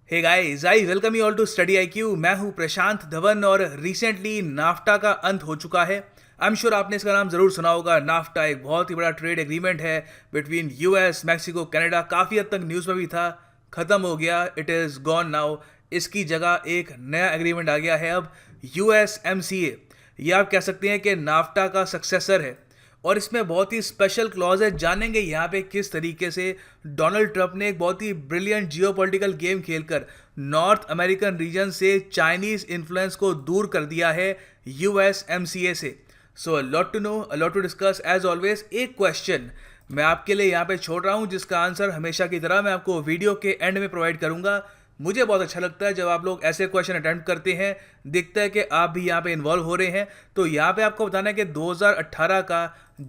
Hey guys, I welcome you all to study IQ. मैं हूं प्रशांत धवन और रिसेंटली नाफ्टा का अंत हो चुका है। आई एम श्योर आपने इसका नाम जरूर सुना होगा। नाफ्टा एक बहुत ही बड़ा ट्रेड एग्रीमेंट है बिटवीन यूएस, मैक्सिको, कनाडा। काफ़ी हद तक न्यूज़ में भी था, ख़त्म हो गया, इट इज़ गॉन नाउ। इसकी जगह एक नया एग्रीमेंट आ गया है अब, USMCA। ये आप कह सकते हैं कि नाफ्टा का सक्सेसर है और इसमें बहुत ही स्पेशल क्लॉज है। जानेंगे यहाँ पे किस तरीके से डोनाल्ड ट्रंप ने एक बहुत ही ब्रिलियंट जियोपॉलिटिकल गेम खेलकर नॉर्थ अमेरिकन रीजन से चाइनीज इन्फ्लुएंस को दूर कर दिया है USMCA से। So a lot to know, a lot to discuss. As always एक क्वेश्चन मैं आपके लिए यहाँ पे छोड़ रहा हूँ जिसका आंसर हमेशा की तरह मैं आपको वीडियो के एंड में प्रोवाइड करूँगा। मुझे बहुत अच्छा लगता है जब आप लोग ऐसे क्वेश्चन अटेम्प्ट करते हैं, दिखता है कि आप भी यहाँ पे इन्वॉल्व हो रहे हैं। तो यहाँ पे आपको बताना है कि 2018 का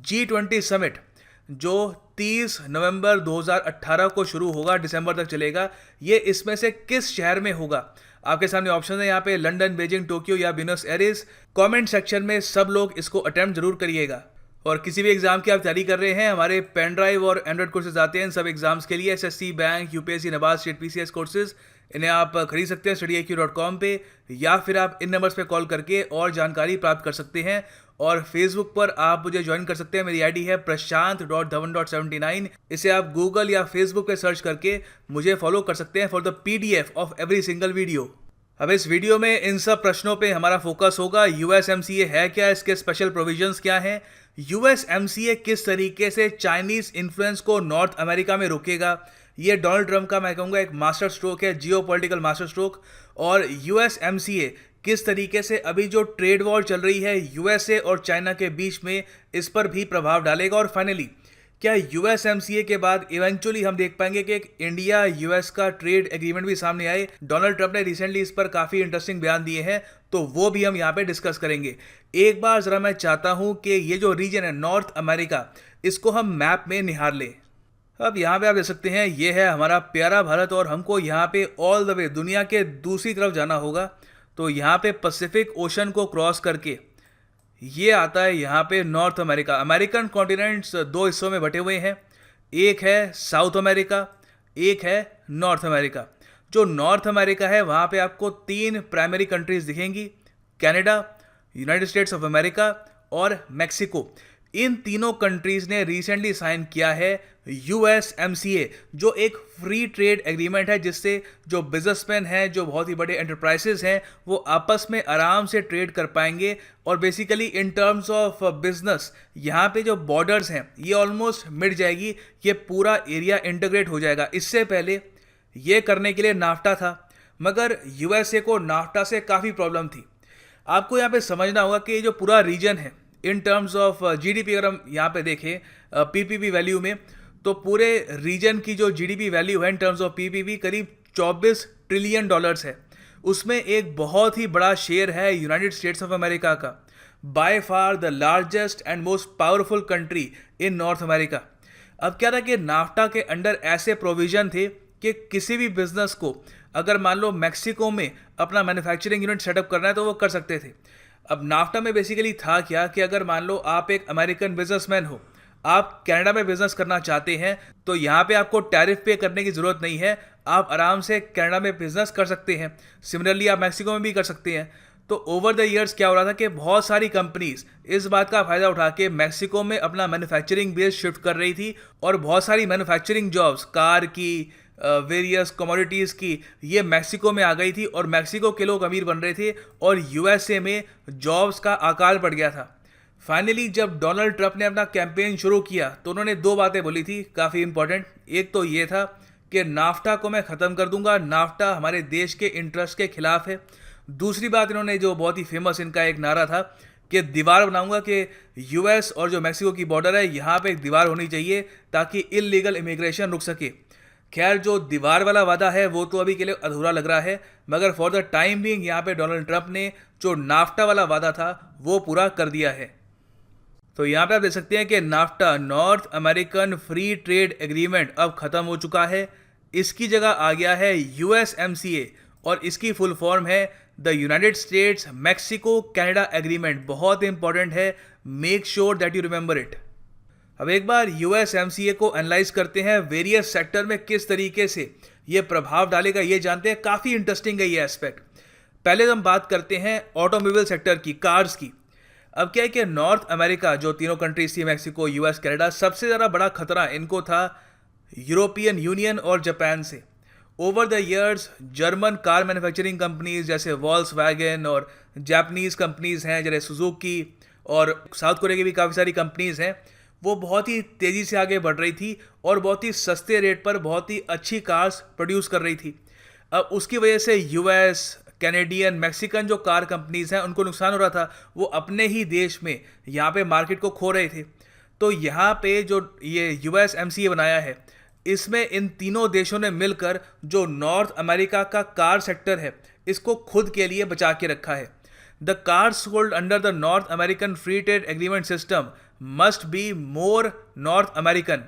G20 समिट जो 30 नवंबर 2018 को शुरू होगा, दिसंबर तक चलेगा, ये इसमें से किस शहर में होगा? आपके सामने ऑप्शन है यहाँ पे, लंदन, बीजिंग, टोक्यो या ब्यूनस एयर्स। कमेंट सेक्शन में सब लोग इसको अटेम्प्ट जरूर करिएगा। और किसी भी एग्जाम की आप तैयारी कर रहे हैं, हमारे पेन ड्राइव और एंड्रॉइड कोर्सेज आते हैं इन सब एग्जाम्स के लिए। SSC, बैंक, UPSC, नबाज, स्टेट PCS कोर्सेज, इन्हें आप खरीद सकते हैं studyIQ.com पे, या फिर आप इन नंबर्स पे कॉल करके और जानकारी प्राप्त कर सकते हैं। और फेसबुक पर आप मुझे ज्वाइन कर सकते हैं, मेरी आईडी है prashant.dhawan.79। इसे आप गूगल या फेसबुक पे सर्च करके मुझे फॉलो कर सकते हैं for the PDF of every single video. अब इस वीडियो में इन सब प्रश्नों पे हमारा फोकस होगा। USMCA है क्या, इसके स्पेशल प्रोविजंस क्या हैं, USMCA किस तरीके से चाइनीज इन्फ्लुएंस को नॉर्थ अमेरिका में रोकेगा। ये डोनाल्ड ट्रंप का मैं कहूँगा एक मास्टर स्ट्रोक है, जियोपॉलिटिकल मास्टर स्ट्रोक। और USMCA किस तरीके से अभी जो ट्रेड वॉर चल रही है USA और चाइना के बीच में, इस पर भी प्रभाव डालेगा। और फाइनली क्या USMCA के बाद इवेंचुअली हम देख पाएंगे कि एक इंडिया US का ट्रेड एग्रीमेंट भी सामने आए। डोनाल्ड ट्रंप ने रिसेंटली इस पर काफ़ी इंटरेस्टिंग बयान दिए हैं, तो वो भी हम यहाँ पे डिस्कस करेंगे। एक बार ज़रा मैं चाहता हूँ कि ये जो रीजन है नॉर्थ अमेरिका, इसको हम मैप में निहार लें। अब यहाँ पे आप देख सकते हैं, ये है हमारा प्यारा भारत और हमको यहाँ पे ऑल द वे दुनिया के दूसरी तरफ जाना होगा। तो यहाँ पे पैसिफिक ओशन को क्रॉस करके ये आता है यहाँ पे नॉर्थ अमेरिका। अमेरिकन कॉन्टिनेंट्स दो हिस्सों में बटे हुए हैं, एक है साउथ अमेरिका, एक है नॉर्थ अमेरिका। जो नॉर्थ अमेरिका है वहाँ पे आपको 3 प्राइमरी कंट्रीज दिखेंगी, Canada, United states of America और मैक्सिको। इन तीनों कंट्रीज ने रिसेंटली साइन किया है USMCA, जो एक फ्री ट्रेड एग्रीमेंट है जिससे जो बिजनेसमैन हैं, जो बहुत ही बड़े एंटरप्राइजेस हैं, वो आपस में आराम से ट्रेड कर पाएंगे। और basically in terms of business यहाँ पे जो बॉर्डर्स हैं ये ऑलमोस्ट मिट जाएगी, ये पूरा एरिया इंटीग्रेट हो जाएगा। इससे पहले ये करने के लिए नाफ्टा था, मगर USA को नाफ्टा से काफ़ी प्रॉब्लम थी। आपको यहाँ पे समझना होगा कि ये जो पूरा रीजन है इन टर्म्स ऑफ GDP, अगर हम यहाँ पे देखें PPP वैल्यू में, तो पूरे रीजन की जो GDP वैल्यू है इन टर्म्स ऑफ PPP करीब 24 ट्रिलियन डॉलर्स है। उसमें एक बहुत ही बड़ा शेयर है यूनाइटेड स्टेट्स ऑफ अमेरिका का, by far the largest and most powerful country in north America. अब क्या था कि नाफ्टा के अंडर ऐसे प्रोविजन थे कि किसी भी बिजनेस को अगर मान लो मैक्सिको में अपना मैन्युफैक्चरिंग यूनिट सेटअप करना है तो वो कर सकते थे। अब नाफ्टा में बेसिकली था क्या कि अगर मान लो आप एक अमेरिकन बिजनेसमैन हो, आप कनाडा में बिजनेस करना चाहते हैं, तो यहाँ पे आपको टैरिफ पे करने की ज़रूरत नहीं है, आप आराम से कनाडा में बिजनेस कर सकते हैं। सिमिलरली आप मैक्सिको में भी कर सकते हैं। तो ओवर द ईयर्स क्या हो रहा था कि बहुत सारी कंपनीज इस बात का फ़ायदा उठा के मैक्सिको में अपना मैन्युफैक्चरिंग बेस शिफ्ट कर रही थी, और बहुत सारी मैन्युफैक्चरिंग जॉब्स, कार की, वेरियस कमोडिटीज़ की, ये मैक्सिको में आ गई थी और मैक्सिको के लोग अमीर बन रहे थे और USA में जॉब्स का अकाल पड़ गया था। फाइनली जब डोनाल्ड ट्रंप ने अपना कैंपेन शुरू किया तो उन्होंने 2 बातें बोली थी काफ़ी इंपॉर्टेंट। एक तो ये था कि नाफ्टा को मैं ख़त्म कर दूंगा, नाफ्टा हमारे देश के इंटरेस्ट के खिलाफ है। दूसरी बात इन्होंने जो बहुत ही फेमस इनका एक नारा था कि दीवार बनाऊंगा, कि US और जो मैक्सिको की बॉर्डर है यहाँ पे एक दीवार होनी चाहिए ताकि इलीगल इमिग्रेशन रुक सके। खैर जो दीवार वाला वादा है वो तो अभी के लिए अधूरा लग रहा है, मगर फॉर द टाइम बीइंग यहाँ पे डोनाल्ड ट्रंप ने जो नाफ्टा वाला वादा था वो पूरा कर दिया है। तो यहाँ पे आप देख सकते हैं कि NAFTA, north American free trade agreement, अब ख़त्म हो चुका है। इसकी जगह आ गया है USMCA और इसकी फुल फॉर्म है the United states Mexico Canada agreement. बहुत इंपॉर्टेंट है, make sure that you remember it. अब एक बार USMCA को एनालाइज करते हैं वेरियस सेक्टर में किस तरीके से ये प्रभाव डालेगा, ये जानते हैं। काफ़ी इंटरेस्टिंग है ये एस्पेक्ट। पहले हम बात करते हैं ऑटोमोबाइल सेक्टर की, कार्स की। अब क्या है कि नॉर्थ अमेरिका, जो तीनों कंट्रीज थी, मैक्सिको, यूएस, कनाडा, सबसे ज़्यादा बड़ा खतरा इनको था यूरोपियन यूनियन और जापान से। Over the years German car manufacturing companies जैसे वॉल्क्सवैगन और जापानीज़ कंपनीज हैं जैसे सुजुकी, और साउथ कोरिया की भी काफ़ी सारी कंपनीज हैं, वो बहुत ही तेज़ी से आगे बढ़ रही थी और बहुत ही सस्ते रेट पर बहुत ही अच्छी कार्स प्रोड्यूस कर रही थी। अब उसकी वजह से यूएस, कैनेडियन, मैक्सिकन जो कार कंपनीज हैं उनको नुकसान हो रहा था। वो अपने ही देश में यहाँ पे मार्केट को खो रहे थे। तो यहाँ पे जो ये USMCA बनाया है, इसमें इन तीनों देशों ने मिलकर जो नॉर्थ अमेरिका का कार सेक्टर है, इसको खुद के लिए बचा के रखा है। The cars sold under the North American free trade agreement system must be more North American.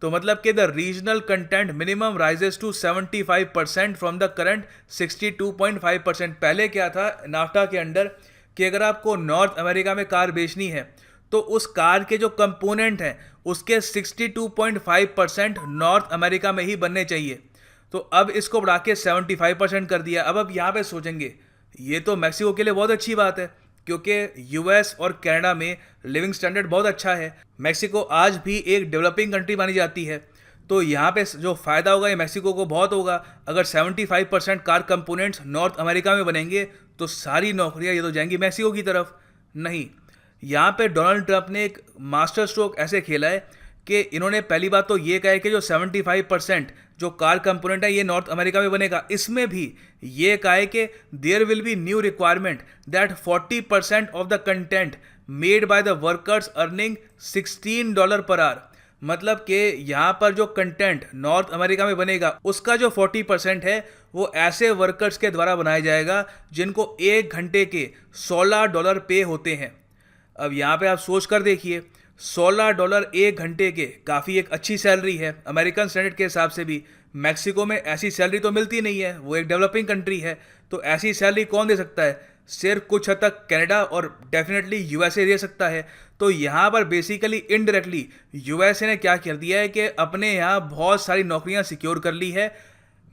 तो मतलब कि the regional content minimum rises to 75% from the current 62.5%। पहले क्या था नाफ्टा के अंडर कि अगर आपको नॉर्थ अमेरिका में कार बेचनी है तो उस कार के जो कंपोनेंट हैं उसके 62.5% नॉर्थ अमेरिका में ही बनने चाहिए। तो अब इसको बढ़ा के 75% कर दिया। अब यहाँ पे सोचेंगे ये तो मैक्सिको के लिए बहुत अच्छी बात है, क्योंकि यूएस और कनाडा में लिविंग स्टैंडर्ड बहुत अच्छा है। मैक्सिको आज भी एक डेवलपिंग कंट्री मानी जाती है, तो यहाँ पे जो फ़ायदा होगा ये मैक्सिको को बहुत होगा। अगर 75% कार कंपोनेंट्स नॉर्थ अमेरिका में बनेंगे तो सारी नौकरियाँ ये तो जाएंगी मैक्सिको की तरफ। नहीं, यहाँ पे डोनाल्ड ट्रंप ने एक मास्टर स्ट्रोक ऐसे खेला है कि इन्होंने पहली बात तो ये कहा है कि जो 75% जो कार कंपोनेंट है ये नॉर्थ अमेरिका में बनेगा। इसमें भी ये कहा है कि there will be new requirement that 40% of the content made by the workers earning $16 per our. मतलब कि यहाँ पर जो कंटेंट नॉर्थ अमेरिका में बनेगा उसका जो 40% है वो ऐसे वर्कर्स के द्वारा बनाया जाएगा जिनको 1 घंटे के $16 पे होते हैं। अब यहाँ पे आप सोच कर देखिए, $16 1 घंटे के काफ़ी एक अच्छी सैलरी है अमेरिकन स्टैंडर्ड के हिसाब से भी। मैक्सिको में ऐसी सैलरी तो मिलती नहीं है, वो एक डेवलपिंग कंट्री है, तो ऐसी सैलरी कौन दे सकता है? सिर्फ कुछ हद तक कनाडा और डेफिनेटली यूएसए दे सकता है। तो यहाँ पर बेसिकली इनडायरेक्टली यूएसए ने क्या कर दिया है कि अपने यहाँ बहुत सारी नौकरियाँ सिक्योर कर ली है।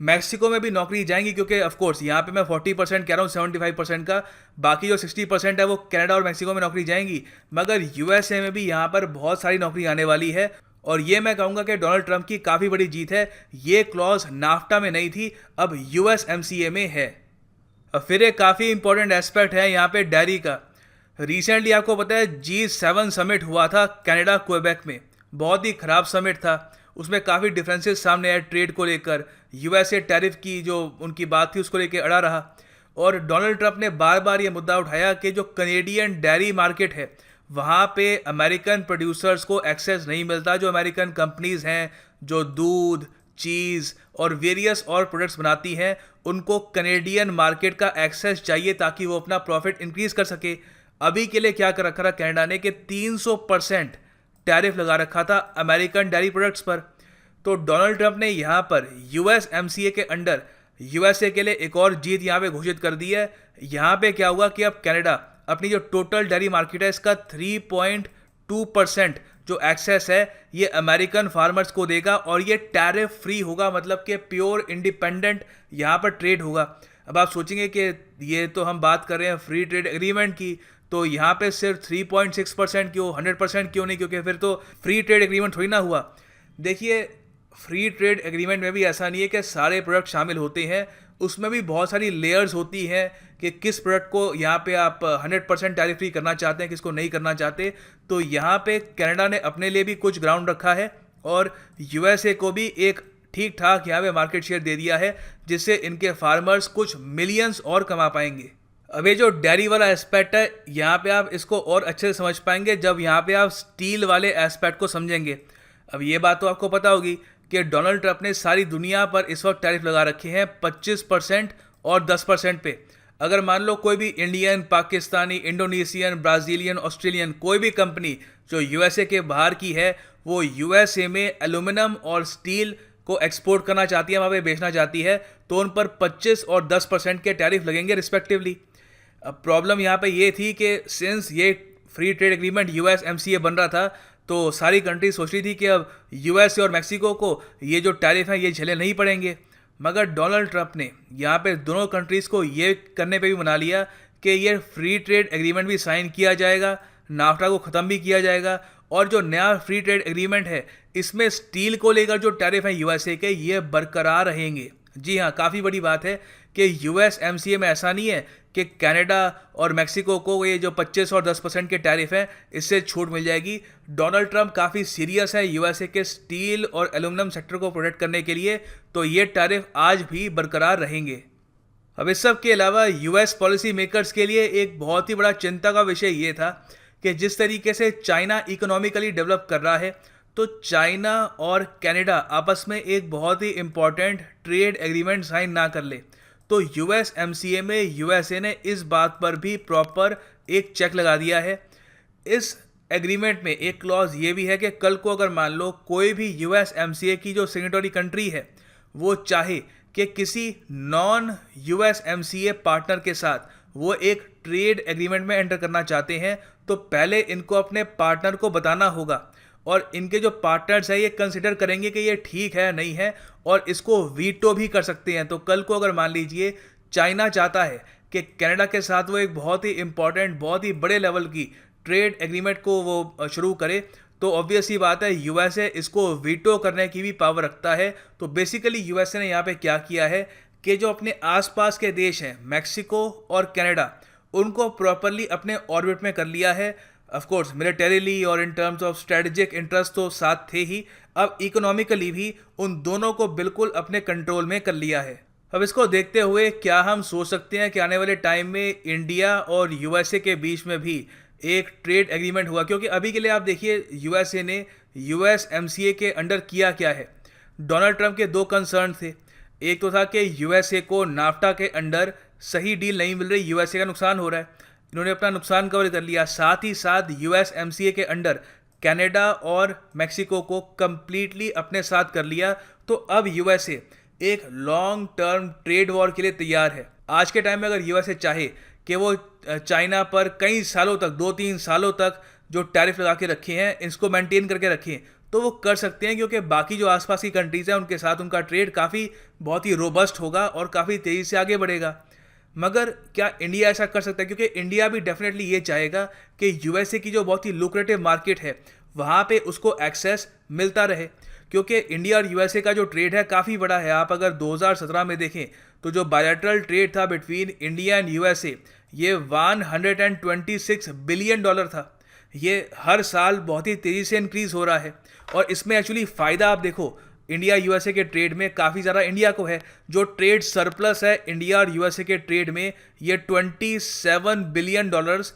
मैक्सिको में भी नौकरी जाएंगी, क्योंकि ऑफ कोर्स यहाँ पे मैं 40% कह रहा हूँ 75% का, बाकी जो 60% है वो कनाडा और मैक्सिको में नौकरी जाएंगी। मगर यूएसए में भी यहाँ पर बहुत सारी नौकरी आने वाली है, और ये मैं कहूँगा कि डोनाल्ड ट्रंप की काफ़ी बड़ी जीत है। ये क्लॉज नाफ्टा में नहीं थी, अब USMCA में है। अब फिर एक काफ़ी इंपॉर्टेंट एस्पेक्ट है यहाँ पे डेयरी का। रिसेंटली आपको पता है G7 समिट हुआ था कनाडा क्वेबेक में, बहुत ही ख़राब समिट था। उसमें काफ़ी डिफरेंसेस सामने आए ट्रेड को लेकर। यूएसए टैरिफ की जो उनकी बात थी उसको लेकर अड़ा रहा, और डोनाल्ड ट्रंप ने बार बार ये मुद्दा उठाया कि जो कनेडियन डेयरी मार्केट है वहाँ पे अमेरिकन प्रोड्यूसर्स को एक्सेस नहीं मिलता। जो अमेरिकन कंपनीज हैं जो दूध, चीज़ और वेरियस और प्रोडक्ट्स बनाती हैं, उनको कनेडियन मार्केट का एक्सेस चाहिए ताकि वो अपना प्रॉफिट इंक्रीज कर सके। अभी के लिए क्या कर रखा था कनाडा ने कि 300% टैरिफ लगा रखा था अमेरिकन डेयरी प्रोडक्ट्स पर। तो डोनाल्ड ट्रंप ने यहाँ पर USMCA के अंडर यूएसए के लिए एक और जीत यहाँ पे घोषित कर दी है। यहाँ पे क्या हुआ कि अब कनाडा अपनी जो टोटल डेयरी मार्केट है इसका 3.2% जो एक्सेस है ये अमेरिकन फार्मर्स को देगा, और ये टैरिफ फ्री होगा, मतलब कि प्योर इंडिपेंडेंट यहाँ पर ट्रेड होगा। अब आप सोचेंगे कि ये तो हम बात कर रहे हैं फ्री ट्रेड एग्रीमेंट की, तो यहाँ पे सिर्फ 3.6% क्यों, 100% क्यों नहीं? क्योंकि फिर तो फ्री ट्रेड एग्रीमेंट थोड़ी ना हुआ। देखिए, फ्री ट्रेड एग्रीमेंट में भी ऐसा नहीं है कि सारे प्रोडक्ट शामिल होते हैं, उसमें भी बहुत सारी लेयर्स होती हैं कि किस प्रोडक्ट को यहाँ पे आप 100% टैरिफ फ्री करना चाहते हैं, किसको नहीं करना चाहते। तो यहाँ पे कनाडा ने अपने लिए भी कुछ ग्राउंड रखा है, और यूएसए को भी एक ठीक ठाक यहाँ पे मार्केट शेयर दे दिया है, जिससे इनके फार्मर्स कुछ मिलियंस और कमा पाएंगे। अब ये जो डेयरी वाला एस्पेक्ट है, यहाँ पे आप इसको और अच्छे से समझ पाएंगे जब यहाँ पे आप स्टील वाले एस्पेक्ट को समझेंगे। अब ये बात तो आपको पता होगी कि डोनाल्ड ट्रंप ने सारी दुनिया पर इस वक्त टैरिफ लगा रखे हैं 25% और 10% पे। अगर मान लो कोई भी Indian, Pakistani, Indonesian, Brazilian, Australian कोई भी कंपनी जो यूएसए के बाहर की है, वो यूएसए में एल्यूमिनियम और स्टील को एक्सपोर्ट करना चाहती है, वहाँ पे बेचना चाहती है, तो उन पर 25 और 10% के टैरिफ लगेंगे रिस्पेक्टिवली। अब प्रॉब्लम यहाँ पे ये थी कि सिंस ये फ्री ट्रेड एग्रीमेंट USMCA बन रहा था, तो सारी कंट्री सोच रही थी कि अब यूएसए और मैक्सिको को ये जो टैरिफ हैं ये झेले नहीं पड़ेंगे। मगर डोनाल्ड ट्रंप ने यहाँ पे दोनों कंट्रीज़ को ये करने पे भी मना लिया कि ये फ्री ट्रेड एग्रीमेंट भी साइन किया जाएगा, नाफ्टा को ख़त्म भी किया जाएगा, और जो नया फ्री ट्रेड एग्रीमेंट है इसमें स्टील को लेकर जो टैरिफ हैं यूएसए के, ये बरकरार रहेंगे। जी हाँ, काफ़ी बड़ी बात है कि यूएसएमसीए में ऐसा नहीं है कि कनाडा और मेक्सिको को ये जो 25 और 10% के टैरिफ हैं इससे छूट मिल जाएगी। डोनाल्ड ट्रंप काफ़ी सीरियस है यूएसए के स्टील और एल्यूमिनियम सेक्टर को प्रोटेक्ट करने के लिए, तो ये टैरिफ आज भी बरकरार रहेंगे। अब इस सब के अलावा यूएस पॉलिसी मेकर्स के लिए एक बहुत ही बड़ा चिंता का विषय ये था कि जिस तरीके से चाइना इकोनॉमिकली डेवलप कर रहा है, तो चाइना और कनाडा आपस में एक बहुत ही इम्पॉर्टेंट ट्रेड एग्रीमेंट साइन ना कर ले। तो यूएसएमसीए में यूएसए ने इस बात पर भी प्रॉपर एक चेक लगा दिया है। इस एग्रीमेंट में एक क्लॉज ये भी है कि कल को अगर मान लो कोई भी यूएसएमसीए की जो सिग्नेटरी कंट्री है वो चाहे कि किसी नॉन यूएसएमसीए पार्टनर के साथ वो एक ट्रेड एग्रीमेंट में एंटर करना चाहते हैं, तो पहले इनको अपने पार्टनर को बताना होगा और इनके जो पार्टनर्स हैं ये कंसिडर करेंगे कि ये ठीक है नहीं है, और इसको वीटो भी कर सकते हैं। तो कल को अगर मान लीजिए चाइना चाहता है कि कनाडा के साथ वो एक बहुत ही इंपॉर्टेंट, बहुत ही बड़े लेवल की ट्रेड एग्रीमेंट को वो शुरू करे, तो ऑब्वियस ही बात है यूएसए इसको वीटो करने की भी पावर रखता है। तो बेसिकली यूएसए ने यहाँ पे क्या किया है कि जो अपने आसपास के देश हैं मैक्सिको और कनाडा, उनको प्रॉपरली अपने ऑर्बिट में कर लिया है। ऑफ कोर्स मिलिटरीली और in terms of strategic interest तो साथ थे ही, अब इकोनॉमिकली भी उन दोनों को बिल्कुल अपने कंट्रोल में कर लिया है। अब इसको देखते हुए क्या हम सोच सकते हैं कि आने वाले टाइम में इंडिया और यूएसए के बीच में भी एक ट्रेड एग्रीमेंट हुआ? क्योंकि अभी के लिए आप देखिए यूएसए ने यूएसएमसीए के अंडर किया क्या है। डोनाल्ड ट्रंप के दो कंसर्न थे, एक तो था कि यूएसए को नाफ्टा के अंडर सही डील नहीं मिल रही, यूएसए का नुकसान हो रहा है, इन्होंने अपना नुकसान कवर कर लिया। साथ ही साथ यूएसएमसीए के अंडर कनाडा और मेक्सिको को कंप्लीटली अपने साथ कर लिया। तो अब यूएसए एक लॉन्ग टर्म ट्रेड वॉर के लिए तैयार है। आज के टाइम में अगर यूएसए चाहे कि वो चाइना पर कई सालों तक, 2-3 सालों तक जो टैरिफ लगा के रखे हैं इसको मेंटेन करके रखें, तो वो कर सकते हैं, क्योंकि बाकी जो आसपास की कंट्रीज़ हैं उनके साथ उनका ट्रेड काफ़ी बहुत ही रोबस्ट होगा और काफ़ी तेज़ी से आगे बढ़ेगा। मगर क्या इंडिया ऐसा कर सकता है? क्योंकि इंडिया भी डेफिनेटली ये चाहेगा कि यूएसए की जो बहुत ही लुक्रेटिव मार्केट है वहाँ पे उसको एक्सेस मिलता रहे, क्योंकि इंडिया और यूएसए का जो ट्रेड है काफ़ी बड़ा है। आप अगर 2017 में देखें तो जो बायलैटरल ट्रेड था बिटवीन इंडिया एंड यूएसए, ये $126 बिलियन था। ये हर साल बहुत ही तेज़ी से इंक्रीज़ हो रहा है, और इसमें एक्चुअली फ़ायदा आप देखो इंडिया यूएसए के ट्रेड में काफ़ी ज़्यादा इंडिया को है। जो ट्रेड सरप्लस है इंडिया और यूएसए के ट्रेड में, ये $27 बिलियन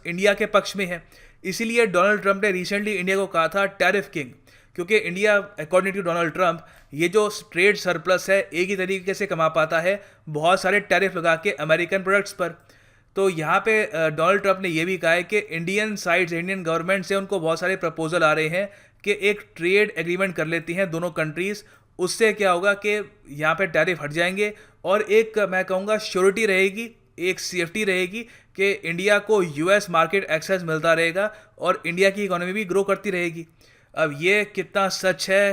इंडिया के पक्ष में है। इसीलिए डोनाल्ड ट्रंप ने रिसेंटली इंडिया को कहा था टैरिफ किंग, क्योंकि India according to Donald Trump ये जो ट्रेड सरप्लस है एक ही तरीके से कमा पाता है बहुत सारे टैरिफ लगा के अमेरिकन प्रोडक्ट्स पर। तो यहाँ पे डोनाल्ड ट्रंप ने यह भी कहा है कि इंडियन साइड से, इंडियन गवर्नमेंट से उनको बहुत सारे प्रपोजल आ रहे हैं कि एक ट्रेड एग्रीमेंट कर लेती हैं दोनों कंट्रीज़। उससे क्या होगा कि यहाँ पे टैरिफ हट जाएंगे और एक मैं कहूँगा श्योरिटी रहेगी, एक सेफ्टी रहेगी कि इंडिया को यूएस मार्केट एक्सेस मिलता रहेगा और इंडिया की इकोनॉमी भी ग्रो करती रहेगी। अब ये कितना सच है,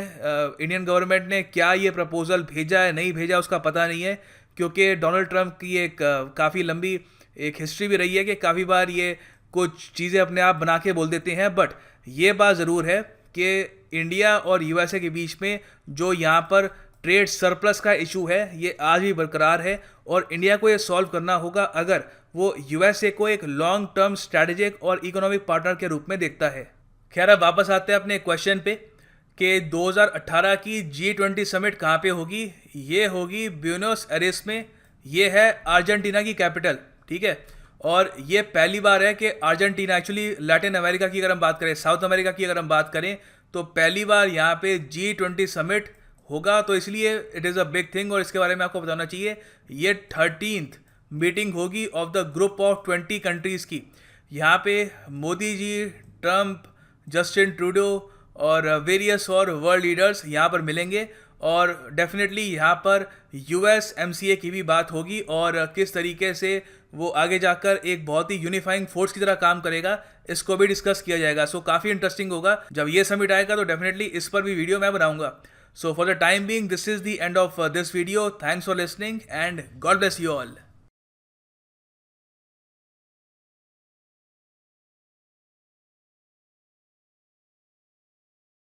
इंडियन गवर्नमेंट ने क्या ये प्रपोजल भेजा है नहीं भेजा उसका पता नहीं है, क्योंकि डोनाल्ड ट्रंप की एक काफ़ी लंबी एक हिस्ट्री भी रही है कि काफ़ी बार ये कुछ चीज़ें अपने आप बना के बोल देते हैं। बट ये बात ज़रूर है कि इंडिया और यूएसए के बीच में जो यहाँ पर ट्रेड सरप्लस का इशू है ये आज भी बरकरार है, और इंडिया को ये सॉल्व करना होगा अगर वो यूएसए को एक लॉन्ग टर्म स्ट्रैटेजिक और इकोनॉमिक पार्टनर के रूप में देखता है। खैर, अब वापस आते हैं अपने क्वेश्चन पे कि 2018 की G20 समिट कहाँ पे होगी। ये होगी ब्यूनस एयर्स में, ये है अर्जेंटीना की कैपिटल, ठीक है। और ये पहली बार है कि अर्जेंटीना, एक्चुअली लैटिन अमेरिका की अगर हम बात करें, साउथ अमेरिका की अगर हम बात करें, तो पहली बार यहाँ पे G20 समिट होगा। तो इसलिए it is a big thing, और इसके बारे में आपको बताना चाहिए ये 13th मीटिंग होगी of the group of 20 countries की। यहाँ पे Modi ji, Trump, Justin Trudeau और वेरियस और वर्ल्ड लीडर्स यहाँ पर मिलेंगे, और डेफिनेटली यहाँ पर यूएसएमसीए की भी बात होगी और किस तरीके से वो आगे जाकर एक बहुत ही यूनिफाइंग फोर्स की तरह काम करेगा, इसको भी डिस्कस किया जाएगा। सो काफ़ी इंटरेस्टिंग होगा। जब ये समिट आएगा तो डेफिनेटली इस पर भी वीडियो मैं बनाऊंगा। So for the time being, this is the end of this video. Thanks for listening and God bless you all.